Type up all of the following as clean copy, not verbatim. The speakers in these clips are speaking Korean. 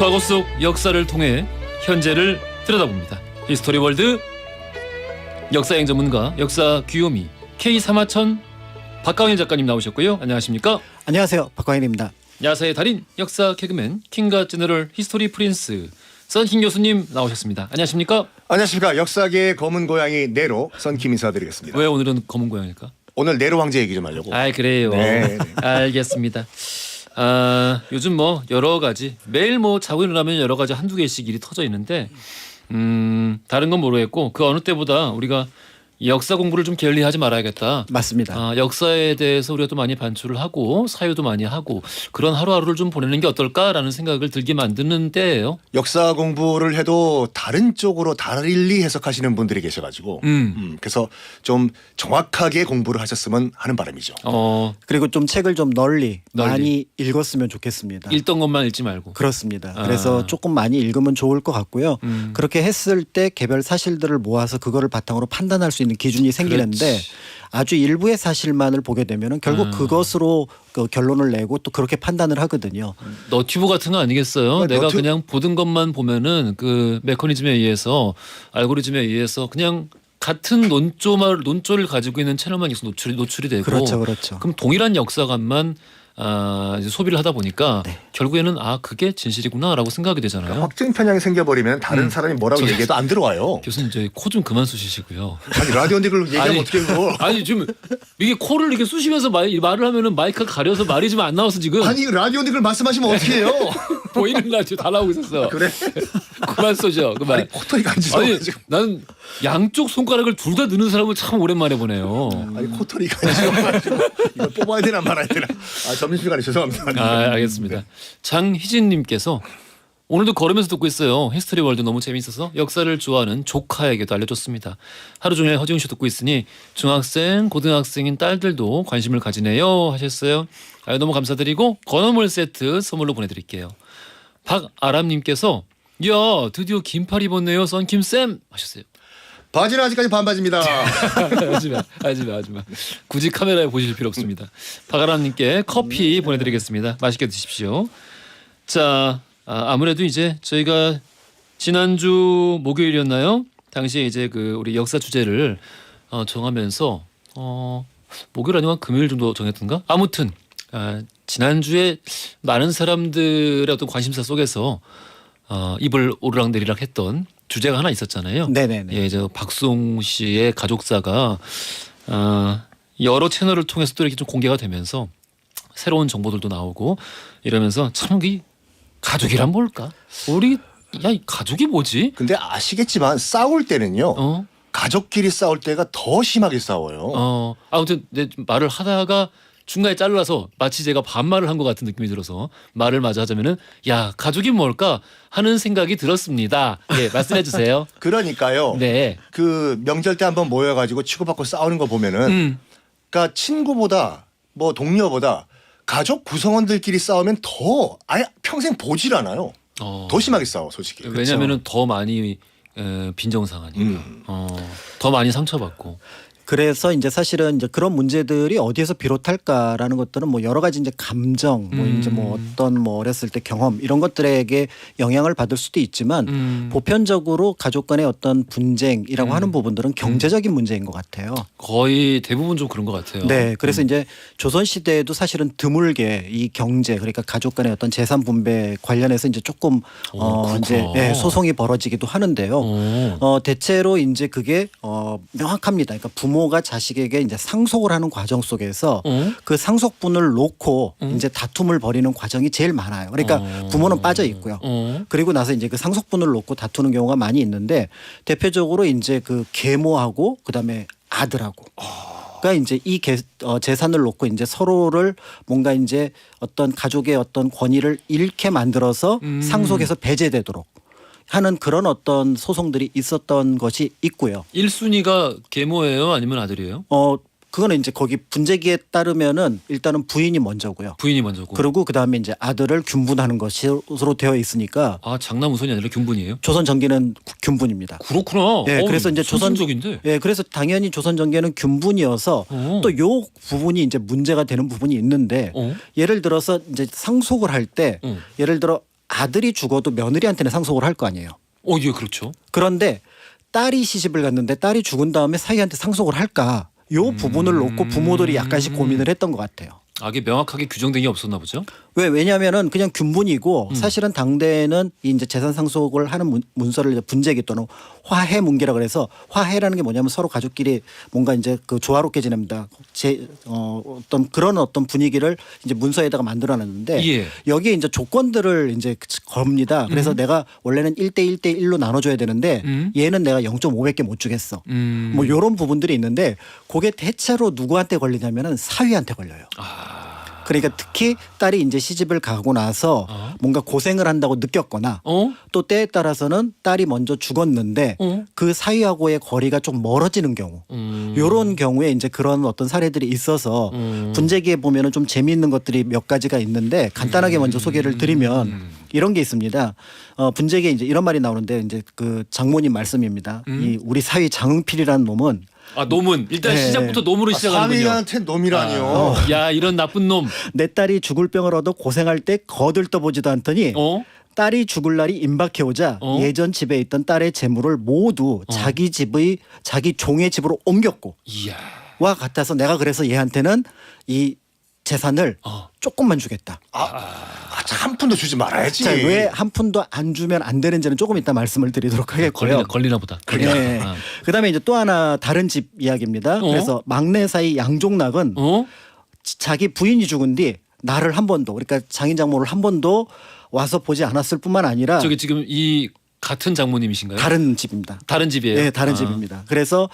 과거 속 역사를 통해 현재를 들여다봅니다. 히스토리 월드 역사여행 전문가 역사 귀요미 K3하천 박광일 작가님 나오셨고요. 안녕하십니까? 안녕하세요. 박광일입니다. 야사의 달인 역사 개그맨 킹과 제너럴 히스토리 프린스 썬킴 교수님 나오셨습니다. 안녕하십니까? 안녕하십니까. 역사계의 검은 고양이 네로 썬킴 인사드리겠습니다. 왜 오늘은 검은 고양일까? 오늘 네로 황제 얘기 좀 하려고. 아 그래요. 네. 알겠습니다. 요즘 뭐 여러 가지 매일 뭐 자고 일어나면 여러 가지 한두 개씩 일이 터져 있는데 다른 건 모르겠고 그 어느 때보다 우리가 역사 공부를 좀 게을리하지 말아야겠다. 맞습니다. 역사에 대해서 우리가 또 많이 반출을 하고 사유도 많이 하고 그런 하루하루를 좀 보내는 게 어떨까라는 생각을 들게 만드는 때예요. 역사 공부를 해도 다른 쪽으로 달리 해석하시는 분들이 계셔가지고 그래서 좀 정확하게 공부를 하셨으면 하는 바람이죠. 그리고 좀 책을 좀 널리 많이 읽었으면 좋겠습니다. 읽던 것만 읽지 말고. 그렇습니다. 그래서 조금 많이 읽으면 좋을 것 같고요. 그렇게 했을 때 개별 사실들을 모아서 그거를 바탕으로 판단할 수 있는 기준이 생기는데 그렇지. 아주 일부의 사실만을 보게 되면은 결국 그것으로 그 결론을 내고 또 그렇게 판단을 하거든요. 너튜브 같은 거 아니겠어요? 내가 그냥 보던 것만 보면은 그 메커니즘에 의해서 알고리즘에 의해서 그냥 같은 논조를 가지고 있는 채널만 계속 노출이 되고 그렇죠. 그럼 동일한 역사관만 이제 소비를 하다 보니까 네. 결국에는 그게 진실이구나라고 생각하게 되잖아요. 확증 편향이 생겨버리면 다른 사람이 뭐라고 얘기해도 안 들어와요. 교수님 저희 코 좀 그만 쑤시시고요. 아니 라디오인데 그걸 얘기하면 아니, 어떻게 그거. 아니 지금 이게 코를 이렇게 쑤시면서 말을 하면은 마이크가 가려서 말이 좀 안 나와서 지금 아니 라디오인데 그걸 말씀하시면 어떻게 해요. 보이는 라디오 다 나오고 있었어. 그래? 그만 쏘죠. 그만. 아니 코털이가 안 아니 짖어가지고. 나는 양쪽 손가락을 둘 다 넣는 사람을 참 오랜만에 보네요. 아니 코털이가 안 짖어가지고 이걸 뽑아야 되나 말아야 되나. 점심시간에 죄송합니다. 알겠습니다. 장희진님께서 오늘도 걸으면서 듣고 있어요. 히스토리 월드 너무 재미있어서 역사를 좋아하는 조카에게도 알려줬습니다. 하루 종일 허지웅 씨 듣고 있으니 중학생, 고등학생인 딸들도 관심을 가지네요 하셨어요. 너무 감사드리고 건어물 세트 선물로 보내드릴게요. 박아람님께서 야 드디어 긴팔 입었네요 썬킴쌤 하셨어요. 바지는 아직까지 반바지입니다. 하지마. 굳이 카메라에 보실 필요 없습니다. 박아람님께 커피 보내드리겠습니다. 맛있게 드십시오. 자, 아무래도 이제 저희가 지난주 목요일이었나요? 당시에 이제 그 우리 역사 주제를 정하면서 목요일 아니면 금요일 정도 정했던가? 아무튼 지난주에 많은 사람들의 어떤 관심사 속에서 입을 오르락내리락 했던 주제가 하나 있었잖아요. 네네네. 예, 저 박수홍 씨의 가족사가 여러 채널을 통해서 또 이렇게 좀 공개가 되면서 새로운 정보들도 나오고 이러면서 참 이 가족이란 뭘까? 이 가족이 뭐지? 근데 아시겠지만 싸울 때는요. 가족끼리 싸울 때가 더 심하게 싸워요. 아무튼 내 말을 하다가 중간에 잘라서 마치 제가 반말을 한 것 같은 느낌이 들어서 말을 마저 하자면은 야 가족이 뭘까 하는 생각이 들었습니다. 예, 말씀해 주세요. 그러니까요. 네. 그 명절 때 한번 모여가지고 치고받고 싸우는 거 보면은, 그러니까 친구보다 뭐 동료보다 가족 구성원들끼리 싸우면 더 아예 평생 보질 않아요. 더 심하게 싸워 솔직히. 왜냐하면은 더 많이 빈정상하니까. 더 많이 상처받고. 그래서 이제 사실은 이제 그런 문제들이 어디에서 비롯할까라는 것들은 뭐 여러 가지 이제 감정, 뭐 이제 뭐 어떤 뭐 어렸을 때 경험 이런 것들에게 영향을 받을 수도 있지만 보편적으로 가족 간의 어떤 분쟁이라고 하는 부분들은 경제적인 문제인 것 같아요. 거의 대부분 좀 그런 것 같아요. 네, 그래서 이제 조선 시대에도 사실은 드물게 이 경제 그러니까 가족 간의 어떤 재산 분배 관련해서 이제 조금 이제 소송이 벌어지기도 하는데요. 대체로 이제 그게 명확합니다. 그러니까 부모가 자식에게 이제 상속을 하는 과정 속에서 그 상속분을 놓고 이제 다툼을 벌이는 과정이 제일 많아요. 그러니까 부모는 빠져 있고요. 그리고 나서 이제 그 상속분을 놓고 다투는 경우가 많이 있는데 대표적으로 이제 그 계모하고 그다음에 아들하고. 그러니까 이제 이 재산을 놓고 이제 서로를 뭔가 이제 어떤 가족의 어떤 권위를 잃게 만들어서 상속에서 배제되도록 하는 그런 어떤 소송들이 있었던 것이 있고요. 1순위가 계모예요? 아니면 아들이에요? 그거는 이제 거기 분재기에 따르면은 일단은 부인이 먼저고요. 부인이 먼저고. 그리고 그다음에 이제 아들을 균분하는 것으로 되어 있으니까. 장남우선이 아니라 균분이에요? 조선 정기는 균분입니다. 그렇구나. 예, 그래서 이제 선진적인데. 예, 그래서 당연히 조선 정기는 균분이어서 또 요 부분이 이제 문제가 되는 부분이 있는데 예를 들어서 이제 상속을 할 때 예를 들어 아들이 죽어도 며느리한테는 상속을 할 거 아니에요. 예, 그렇죠. 그런데 딸이 시집을 갔는데 딸이 죽은 다음에 사위한테 상속을 할까? 요 부분을 놓고 부모들이 약간씩 고민을 했던 것 같아요. 이게 명확하게 규정된 게 없었나 보죠. 왜냐하면은 그냥 균문이고 사실은 당대에는 이 이제 재산 상속을 하는 문서를 이제 분재기 또는 화해 문기라 그래서 화해라는 게 뭐냐면 서로 가족끼리 뭔가 이제 그 조화롭게 지냅니다. 어떤 그런 어떤 분위기를 이제 문서에다가 만들어놨는데 예. 여기에 이제 조건들을 이제 겁니다. 그래서 내가 원래는 1대 1대 1로 나눠줘야 되는데 얘는 내가 0.5밖에 못 주겠어. 뭐 이런 부분들이 있는데 그게 대체로 누구한테 걸리냐면은 사위한테 걸려요. 그러니까 특히 딸이 이제 시집을 가고 나서 뭔가 고생을 한다고 느꼈거나 또 때에 따라서는 딸이 먼저 죽었는데 그 사위하고의 거리가 좀 멀어지는 경우 이런 경우에 이제 그런 어떤 사례들이 있어서 분재기에 보면은 좀 재미있는 것들이 몇 가지가 있는데 간단하게 먼저 소개를 드리면 이런 게 있습니다. 분재기에 이제 이런 말이 나오는데 이제 그 장모님 말씀입니다. 이 우리 사위 장흥필이라는 놈은 놈은 일단 네. 시작부터 놈으로 시작하는군요. 사위한테 놈이라니요. 야, 이런 나쁜 놈. 내 딸이 죽을 병을 얻어 고생할 때 거들떠보지도 않더니 딸이 죽을 날이 임박해 오자 예전 집에 있던 딸의 재물을 모두 자기 종의 집으로 옮겼고 이야. 와 같아서 내가 그래서 얘한테는 이 재산을 조금만 주겠다. 한 푼도 주지 말아야지. 자, 왜 한 푼도 안 주면 안 되는지는 조금 이따 말씀을 드리도록 하겠고요. 걸리나 보다. 네. 그다음에 이제 또 하나 다른 집 이야기입니다. 그래서 막내 사이 양종락은 자기 부인이 죽은 뒤 나를 한 번도 그러니까 장인 장모를 한 번도 와서 보지 않았을 뿐만 아니라 저기 지금 이 같은 장모님이신가요? 다른 집입니다. 다른 집이에요. 네, 다른 집입니다. 그래서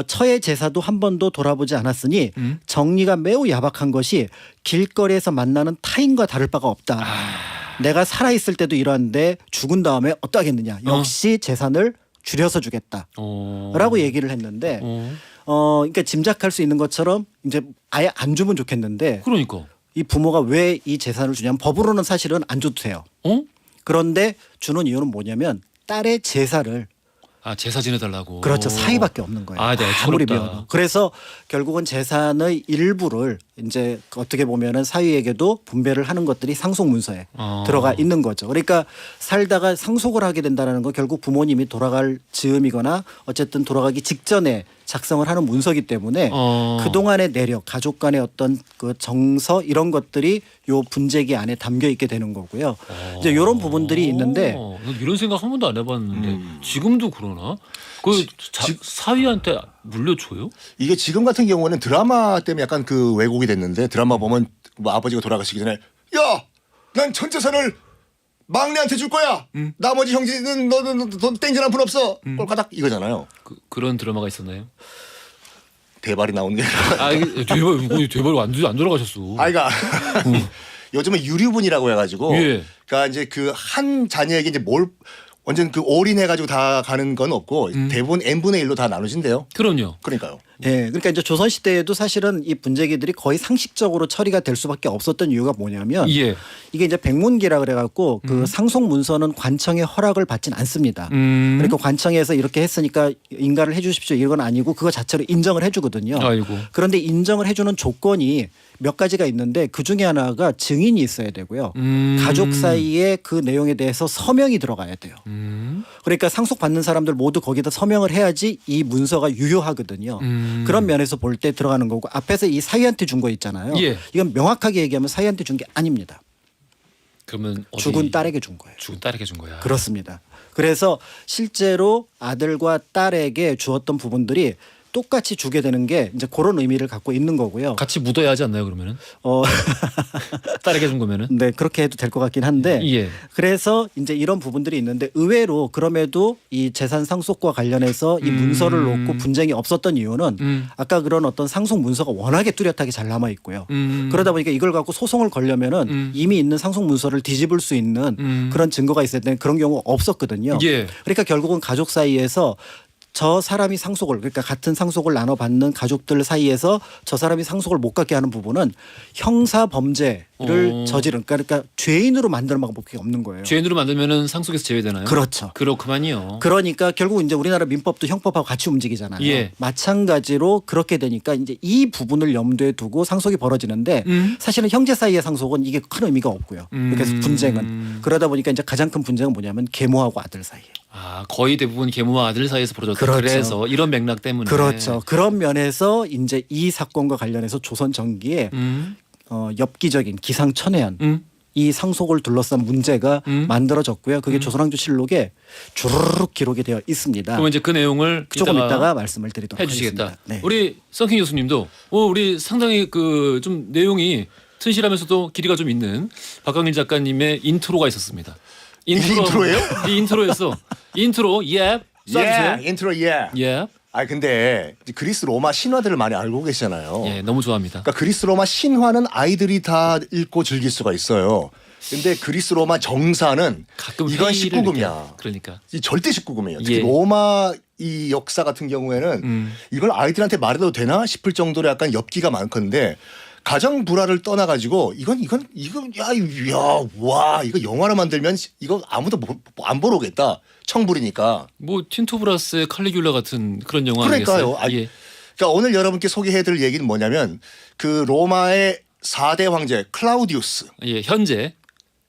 처의 제사도 한 번도 돌아보지 않았으니 정리가 매우 야박한 것이 길거리에서 만나는 타인과 다를 바가 없다. 내가 살아있을 때도 이러한데 죽은 다음에 어떠하겠느냐. 역시 재산을 줄여서 주겠다라고 얘기를 했는데 그러니까 짐작할 수 있는 것처럼 이제 아예 안 주면 좋겠는데 그러니까 이 부모가 왜 이 재산을 주냐면 법으로는 사실은 안 줘도 돼요. 그런데 주는 이유는 뭐냐면 딸의 제사를 제사 지내달라고. 그렇죠. 사위밖에 없는 거예요. 네, 아무리 부럽다. 미워도. 그래서 결국은 재산의 일부를 이제 어떻게 보면은 사위에게도 분배를 하는 것들이 상속 문서에 들어가 있는 거죠. 그러니까 살다가 상속을 하게 된다는 건 결국 부모님이 돌아갈 즈음이거나 어쨌든 돌아가기 직전에 작성을 하는 문서기 때문에 그동안의 내력, 가족 간의 어떤 그 정서 이런 것들이 요 분재기 안에 담겨 있게 되는 거고요. 이제 이런 부분들이 있는데 이런 생각 한 번도 안 해봤는데 지금도 그러나? 그 사위한테 물려줘요? 이게 지금 같은 경우는 드라마 때문에 약간 그 왜곡이 됐는데 드라마 보면 뭐 아버지가 돌아가시기 전에 야, 난 전 재산을 막내한테 줄 거야. 나머지 형제는 너는 돈 땡전 한 푼 없어. 꼴까닥 이거잖아요. 그런 드라마가 있었나요? 대발이 나오는 게 이게 대발 안 돌아가셨어. 아이가 요즘은 유류분이라고 해가지고 예. 그러니까 이제 그 한 자녀에게 이제 뭘 완전 그 올인해가지고 다 가는 건 없고 대부분 n분의 1로 다 나눠진대요. 그럼요. 그러니까요. 예, 그러니까 이제 조선 시대에도 사실은 이 분재기들이 거의 상식적으로 처리가 될 수밖에 없었던 이유가 뭐냐면 예. 이게 이제 백문기라 그래갖고 그 상속 문서는 관청의 허락을 받진 않습니다. 그러니까 관청에서 이렇게 했으니까 인가를 해주십시오 이건 아니고 그거 자체로 인정을 해주거든요. 아이고. 그런데 인정을 해주는 조건이 몇 가지가 있는데 그 중에 하나가 증인이 있어야 되고요. 가족 사이에 그 내용에 대해서 서명이 들어가야 돼요. 그러니까 상속받는 사람들 모두 거기다 서명을 해야지 이 문서가 유효하거든요. 그런 면에서 볼 때 들어가는 거고 앞에서 이 사위한테 준 거 있잖아요. 예. 이건 명확하게 얘기하면 사위한테 준 게 아닙니다. 그러면 죽은 딸에게 준 거예요. 죽은 딸에게 준 거야. 그렇습니다. 그래서 실제로 아들과 딸에게 주었던 부분들이 똑같이 주게 되는 게 이제 그런 의미를 갖고 있는 거고요. 같이 묻어야 하지 않나요, 그러면은? 딸에게 준 거면은? 네, 그렇게 해도 될 것 같긴 한데. 예. 그래서 이제 이런 부분들이 있는데 의외로 그럼에도 이 재산 상속과 관련해서 이 문서를 놓고 분쟁이 없었던 이유는 아까 그런 어떤 상속 문서가 워낙에 뚜렷하게 잘 남아 있고요. 그러다 보니까 이걸 갖고 소송을 걸려면은 이미 있는 상속 문서를 뒤집을 수 있는 그런 증거가 있어야 되는 그런 경우 없었거든요. 예. 그러니까 결국은 가족 사이에서 저 사람이 상속을 그러니까 같은 상속을 나눠 받는 가족들 사이에서 저 사람이 상속을 못 갖게 하는 부분은 형사 범죄 저지른 그러니까 죄인으로 만드는 방법이 없는 거예요. 죄인으로 만들면은 상속에서 제외되나요? 그렇죠. 그렇구만요. 그러니까 결국 이제 우리나라 민법도 형법하고 같이 움직이잖아요. 예. 마찬가지로 그렇게 되니까 이제 이 부분을 염두에 두고 상속이 벌어지는데 사실은 형제 사이의 상속은 이게 큰 의미가 없고요. 그래서 분쟁은 그러다 보니까 이제 가장 큰 분쟁은 뭐냐면 계모하고 아들 사이에. 아, 거의 대부분 계모와 아들 사이에서 벌어졌다. 그렇죠. 그래서 이런 맥락 때문에. 그렇죠. 그런 면에서 이제 이 사건과 관련해서 조선 전기에 엽기적인 기상천외한 이 상속을 둘러싼 문제가 만들어졌고요. 그게 조선왕조실록에 주르륵 기록이 되어 있습니다. 그럼 이제 그 내용을 조금 이따가 말씀을 드리도록 해주시겠다. 하겠습니다. 네. 우리 썬킹 교수님도 우리 상당히 그 좀 내용이 튼실하면서도 길이가 좀 있는 박광일 작가님의 인트로가 있었습니다. 인트로예요? 이 인트로에서 인트로 쏴주세요. 인트로 예. 아 근데 그리스 로마 신화들을 많이 알고 계시잖아요. 예, 너무 좋아합니다. 그러니까 그리스 로마 신화는 아이들이 다 읽고 즐길 수가 있어요. 근데 그리스 로마 정사는 가끔 이건 회의를 19금이야. 이렇게, 그러니까 이 절대 19금이에요. 특히 예. 로마 이 역사 같은 경우에는 이걸 아이들한테 말해도 되나 싶을 정도로 약간 엽기가 많건데 가정 불화를 떠나가지고 이건 와 이거 영화로 만들면 이거 아무도 안 보러 오겠다. 청불이니까. 뭐 틴토브라스의 칼리귤라 같은 그런 영화 그러니까요. 아니겠어요? 예. 그러니까 오늘 여러분께 소개해드릴 얘기는 뭐냐면 그 로마의 4대 황제 클라우디우스. 예, 현재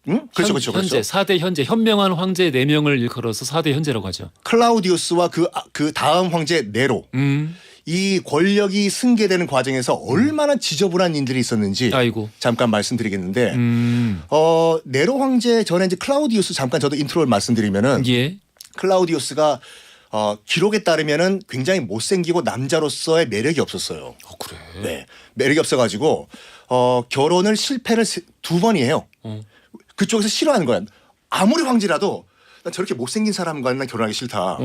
응? 그렇죠. 현재 4대 현재 현명한 황제 4명을 일컬어서 4대 현재라고 하죠. 클라우디우스와 그 다음 황제 네로. 이 권력이 승계되는 과정에서 얼마나 지저분한 일들이 있었는지 아이고. 잠깐 말씀드리겠는데 네로 황제 전에 이제 클라우디우스 잠깐 저도 인트로를 말씀드리면은 예. 클라우디우스가 기록에 따르면은 굉장히 못생기고 남자로서의 매력이 없었어요. 그래. 네, 매력이 없어가지고 결혼을 실패를 2번이 해요. 그쪽에서 싫어하는 거야. 아무리 황제라도 난 저렇게 못생긴 사람과는 결혼하기 싫다.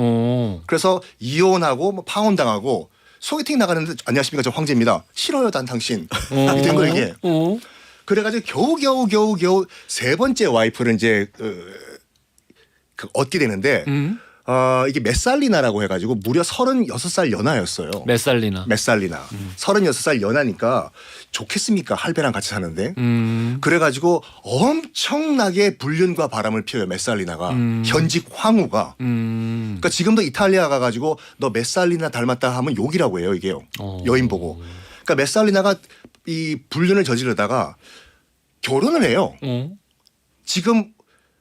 그래서 이혼하고 뭐 파혼당하고 소개팅 나가는데 안녕하십니까 저 황제입니다. 싫어요 난 당신. 이렇게 된 거예요 이게. 그래가지고 겨우 3번째 와이프를 이제 얻게 되는데 이게 메살리나라고 해가지고 무려 36살 연하였어요. 메살리나. 36살 연하니까 좋겠습니까? 할배랑 같이 사는데. 그래가지고 엄청나게 불륜과 바람을 피워요. 메살리나가. 현직 황후가. 그러니까 지금도 이탈리아 가가지고 너 메살리나 닮았다 하면 욕이라고 해요. 이게요. 여인 보고. 그러니까 메살리나가 이 불륜을 저지르다가 결혼을 해요. 지금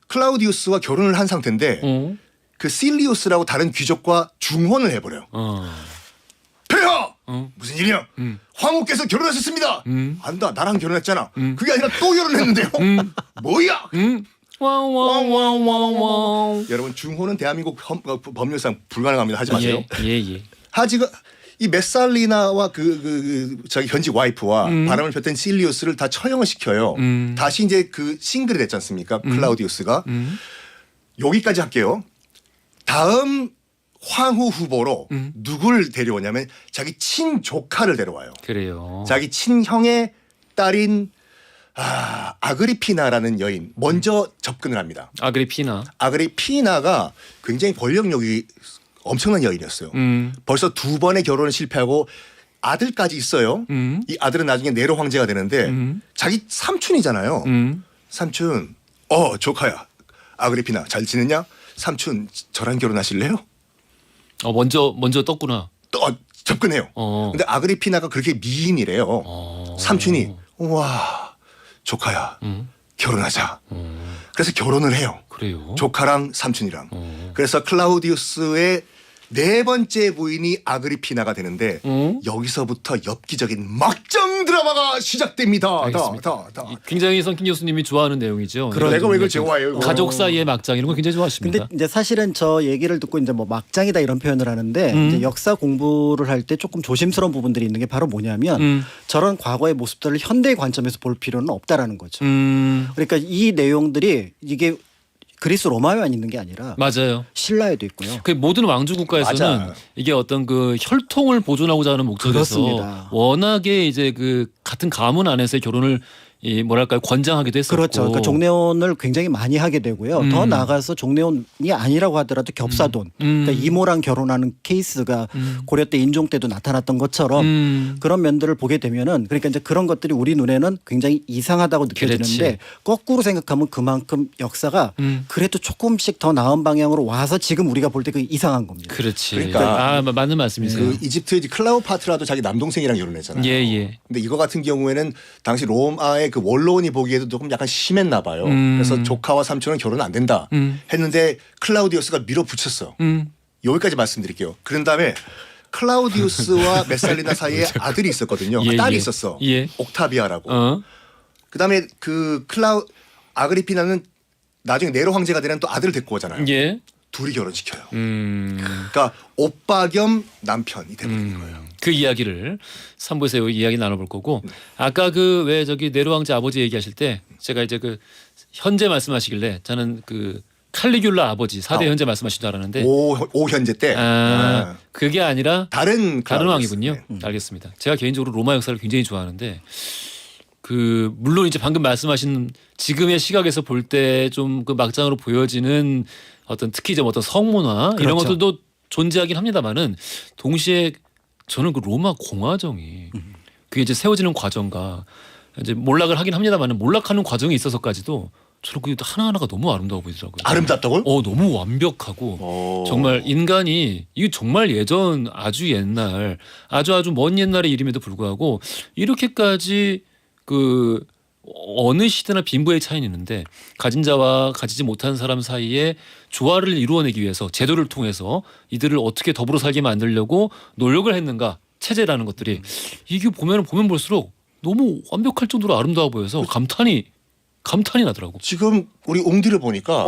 클라우디우스와 결혼을 한 상태인데 그 실리우스라고 다른 귀족과 중혼을 해버려요. 폐하! 무슨 일이야? 황후께서 결혼하셨습니다. 안다. 나랑 결혼했잖아. 그게 아니라 또 결혼했는데요. 뭐야? 와와와와와. 여러분 중혼은 대한민국 법률상 불가능합니다. 하지 마세요. 예. 하지가 이 메살리나와 자기 현직 와이프와 바람을 폈던 실리우스를 다 처형을 시켜요. 다시 이제 그 싱글이 됐지 않습니까? 클라우디우스가. 여기까지 할게요. 다음 황후 후보로 누굴 데려오냐면 자기 친조카를 데려와요. 그래요. 자기 친형의 딸인 아그리피나라는 여인 먼저 접근을 합니다. 아그리피나가 굉장히 권력력이 엄청난 여인이었어요. 벌써 2번의 결혼을 실패하고 아들까지 있어요. 이 아들은 나중에 네로 황제가 되는데 자기 삼촌이잖아요. 삼촌, 조카야. 아그리피나 잘 지냈냐? 삼촌 저랑 결혼하실래요? 먼저 떴구나. 접근해요. 근데 아그리피나가 그렇게 미인이래요. 삼촌이 우와 조카야 결혼하자. 그래서 결혼을 해요. 그래요. 조카랑 삼촌이랑. 그래서 클라우디우스의 4번째 부인이 아그리피나가 되는데 여기서부터 엽기적인 막장 드라마가 시작됩니다. 알겠습니다. 굉장히 썬킹 교수님이 좋아하는 내용이죠. 내가 왜 이걸 좋아해요? 가족 사이의 막장 이런 거 굉장히 좋아하십니다. 근데 이제 사실은 저 얘기를 듣고 이제 뭐 막장이다 이런 표현을 하는데 이제 역사 공부를 할 때 조금 조심스러운 부분들이 있는 게 바로 뭐냐면 저런 과거의 모습들을 현대의 관점에서 볼 필요는 없다라는 거죠. 그러니까 이 내용들이 이게 그리스 로마에만 있는 게 아니라 맞아요. 신라에도 있고요. 그 모든 왕조 국가에서는 맞아. 이게 어떤 그 혈통을 보존하고자 하는 목적에서 그렇습니다. 워낙에 이제 그 같은 가문 안에서의 결혼을 이 뭐랄까요 권장하기도 했었고. 그렇죠. 그러니까 종례혼을 굉장히 많이 하게 되고요. 더 나아가서 종례혼이 아니라고 하더라도 겹사돈, 그러니까 이모랑 결혼하는 케이스가 고려 때 인종 때도 나타났던 것처럼 그런 면들을 보게 되면은 그러니까 이제 그런 것들이 우리 눈에는 굉장히 이상하다고 느껴지는데 그렇지. 거꾸로 생각하면 그만큼 역사가 그래도 조금씩 더 나은 방향으로 와서 지금 우리가 볼 때 그 이상한 겁니다. 그렇지. 그러니까 맞는 말씀이세요. 그 이집트의 클레오파트라도 자기 남동생이랑 결혼했잖아요. 예. 근데 이거 같은 경우에는 당시 로마의 그 원로원이 보기에도 조금 약간 심했나 봐요. 그래서 조카와 삼촌은 결혼 안 된다 했는데 클라우디우스가 밀어붙였어. 여기까지 말씀드릴게요. 그런 다음에 클라우디우스와 메살리나 사이에 아들이 있었거든요. 예, 딸이 예. 있었어. 예. 옥타비아라고. 어. 그다음에 그 아그리피나는 나중에 네로 황제가 되는 또 아들을 데리고 오잖아요. 예. 둘이 결혼시켜요. 그러니까 오빠 겸 남편이 되는 거예요. 그 이야기를 3부에서 이야기 나눠볼 거고 아까 그 왜 저기 네로 왕자 아버지 얘기하실 때 제가 이제 그 현재 말씀하시길래 저는 그 칼리귤라 아버지 4대 현재 말씀하신 줄 알았는데 오 현재 때 그게 아니라 다른 왕이군요. 네. 알겠습니다. 제가 개인적으로 로마 역사를 굉장히 좋아하는데 그 물론 이제 방금 말씀하신 지금의 시각에서 볼 때 좀 그 막장으로 보여지는 어떤 특히 좀 어떤 성문화 이런 그렇죠. 것들도 존재하긴 합니다만은 동시에 저는 그 로마 공화정이 그게 이제 세워지는 과정과 이제 몰락을 하긴 합니다만은 몰락하는 과정에 있어서까지도 저는 그 하나하나가 너무 아름다워 보이더라고요. 아름답다고요? 너무 완벽하고 정말 인간이 이게 정말 예전 아주 옛날 아주 먼 옛날의 일임에도 불구하고 이렇게까지 그 어느 시대나 빈부의 차이는 있는데 가진 자와 가지지 못한 사람 사이에 조화를 이루어내기 위해서 제도를 통해서 이들을 어떻게 더불어 살게 만들려고 노력을 했는가 체제라는 것들이 이게 보면 볼수록 너무 완벽할 정도로 아름다워 보여서 감탄이 나더라고. 지금 우리 옹디를 보니까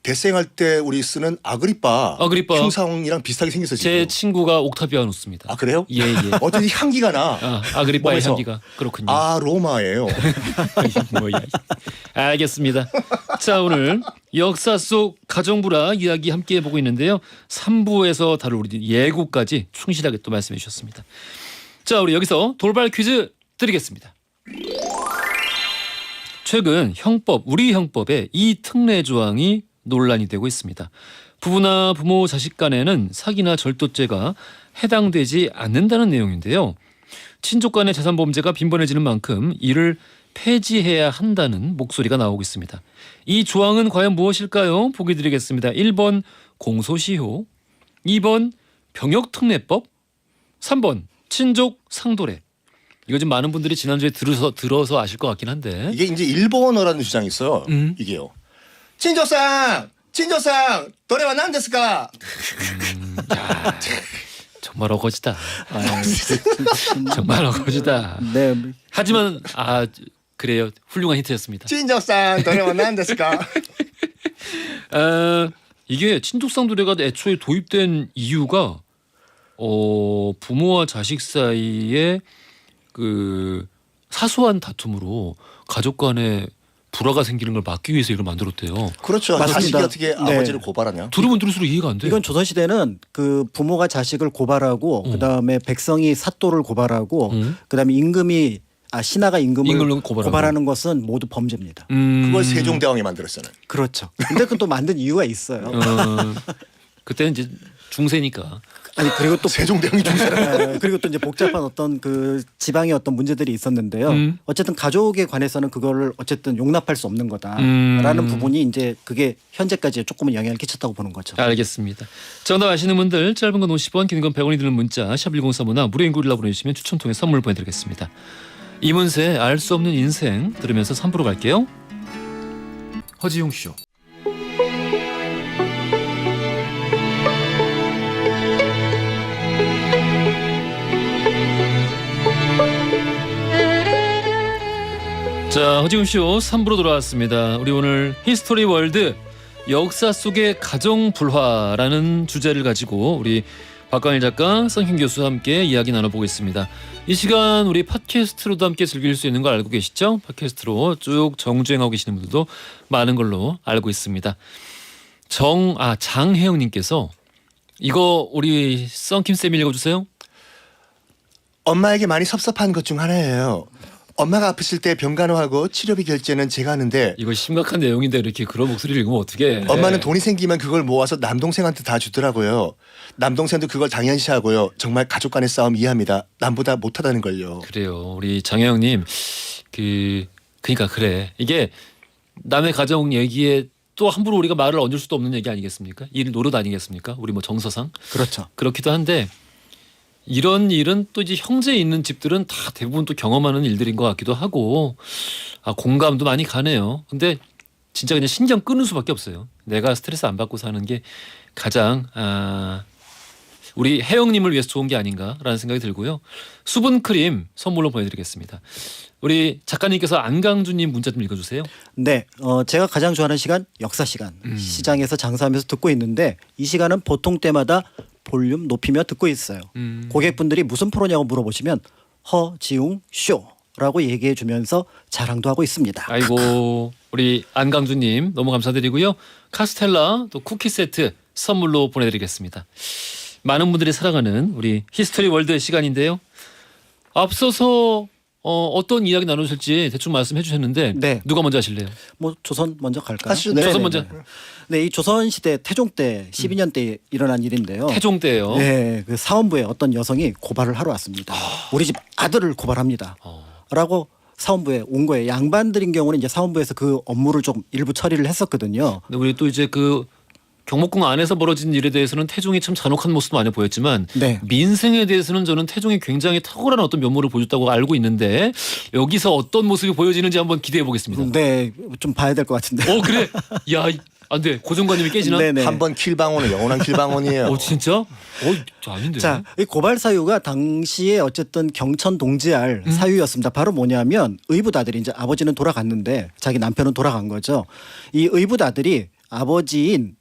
대생할 때 우리 쓰는 아그리빠 형상이랑 비슷하게 생겼어 지금. 제 친구가 옥타비아누스입니다. 아 그래요? 예. 어쩐지 향기가 나. 아그리빠의 몸에서. 향기가 그렇군요. 아 로마예요. 뭐야. 알겠습니다. 자 오늘 역사 속 가정부라 이야기 함께 해보고 있는데요. 3부에서 다룰 우리 예고까지 충실하게 또 말씀해 주셨습니다. 자 우리 여기서 돌발 퀴즈 드리겠습니다. 최근 우리 형법에 이 특례 조항이 논란이 되고 있습니다. 부부나 부모 자식 간에는 사기나 절도죄가 해당되지 않는다는 내용인데요. 친족 간의 재산 범죄가 빈번해지는 만큼 이를 폐지해야 한다는 목소리가 나오고 있습니다. 이 조항은 과연 무엇일까요? 보기 드리겠습니다. 1번 공소시효, 2번 병역특례법, 3번 친족 상도례. 이거 좀 많은 분들이 지난주에 들어서 아실 것 같긴 한데 이게 이제 일본어라는 주장이 있어요. 이게요. 친조상 도레와 난데스까? 정말 어거지다. 정말 어거지다. 네. 하지만 그래요. 훌륭한 힌트였습니다. 친조상 도레와 난데스까? 이게 친족상도례가 애초에 도입된 이유가 부모와 자식 사이에 그 사소한 다툼으로 가족 간에 불화가 생기는 걸 막기 위해서 이걸 만들었대요. 그렇죠. 맞습니다. 자식이 어떻게 네. 아버지를 고발하냐? 들으면 들을수록 이해가 안 돼요. 이건 조선 시대는 그 부모가 자식을 고발하고 그다음에 백성이 사또를 고발하고 그다음에 신하가 임금을 고발하는 것은 모두 범죄입니다. 그걸 세종대왕이 만들었잖아요. 그렇죠. 근데 그건 또 만든 이유가 있어요. 그때는 이제 중세니까. 아니 그리고 또 세종대왕이 중세라. 그리고 또 이제 복잡한 어떤 그 지방의 어떤 문제들이 있었는데요. 어쨌든 가족에 관해서는 그거를 어쨌든 용납할 수 없는 거다라는 부분이 이제 그게 현재까지 조금은 영향을 끼쳤다고 보는 거죠. 알겠습니다. 정답 아시는 분들 짧은 건 50원, 긴 건 100원이 드는 문자 샵1035나 무료인 글로 보내주시면 추첨 통해 선물 보내드리겠습니다. 이문세 알 수 없는 인생 들으면서 3부로 갈게요. 허지용 쇼. 자, 허지훈쇼 3부로 돌아왔습니다. 우리 오늘 히스토리 월드 역사 속의 가정불화라는 주제를 가지고 우리 박광일 작가, 썬킴 교수와 함께 이야기 나눠보겠습니다. 이 시간 우리 팟캐스트로도 함께 즐길 수 있는 걸 알고 계시죠? 팟캐스트로 쭉 정주행하고 계시는 분들도 많은 걸로 알고 있습니다. 장혜영님께서 이거 우리 썬킴 쌤이 읽어주세요. 엄마에게 많이 섭섭한 것 중 하나예요. 엄마가 아프실 때 병간호하고 치료비 결제는 제가 하는데 이거 심각한 내용인데 이렇게 그런 목소리를 읽으면 어떡해. 엄마는 돈이 생기면 그걸 모아서 남동생한테 다 주더라고요. 남동생도 그걸 당연시하고요. 정말 가족 간의 싸움 이해합니다. 남보다 못하다는 걸요. 그래요. 우리 장혜영님 그러니까 그래. 이게 남의 가정 얘기에 또 함부로 우리가 말을 얹을 수도 없는 얘기 아니겠습니까? 일 노릇 아니겠습니까? 우리 뭐 정서상 그렇죠. 그렇기도 한데 이런 일은 또 이제 형제 있는 집들은 다 대부분 또 경험하는 일들인 것 같기도 하고 공감도 많이 가네요. 근데 진짜 그냥 신경 끄는 수밖에 없어요. 내가 스트레스 안 받고 사는 게 가장 우리 혜영님을 위해서 좋은 게 아닌가라는 생각이 들고요. 수분 크림 선물로 보내드리겠습니다. 우리 작가님께서 안강주님 문자 좀 읽어주세요. 네, 제가 가장 좋아하는 시간 역사 시간. 시장에서 장사하면서 듣고 있는데 이 시간은 보통 때마다 볼륨 높이며 듣고 있어요. 고객분들이 무슨 프로냐고 물어보시면 허지웅 쇼라고 얘기해 주면서 자랑도 하고 있습니다. 아이고 우리 안강주님 너무 감사드리고요. 카스텔라 또 쿠키 세트 선물로 보내드리겠습니다. 많은 분들이 사랑하는 우리 히스토리 월드 시간인데요. 앞서서 어떤 이야기 나누실지 대충 말씀해 주셨는데 네. 누가 먼저 하실래요? 뭐 조선 먼저 갈까요? 하시죠. 네. 조선 먼저. 네, 이 조선 시대 태종 때 12년 때 일어난 일인데요. 태종 때예요. 네, 그 사원부에 어떤 여성이 고발을 하러 왔습니다. 우리 집 아들을 고발합니다. 라고 사원부에 온 거예요. 양반들인 경우는 이제 사원부에서 그 업무를 좀 일부 처리를 했었거든요. 근데 우리 또 이제 그 경복궁 안에서 벌어진 일에 대해서는 태종이 참 잔혹한 모습도 많이 보였지만 네. 민생에 대해서는 저는 태종이 굉장히 탁월한 어떤 면모를 보여줬다고 알고 있는데 여기서 어떤 모습이 보여지는지 한번 기대해 보겠습니다. 네, 좀 봐야 될 것 같은데. 그래? 야, 안 돼. 고정관념이 깨지나? 네네. 한 번 킬방어는 영원한 킬방언이에요. 진짜? 아닌데. 자, 이 고발 사유가 당시에 어쨌든 경천 동지할 사유였습니다. 바로 뭐냐면 의붓아들이 이제 아버지는 돌아갔는데 자기 남편은 돌아간 거죠. 이 의붓아들이 아버지의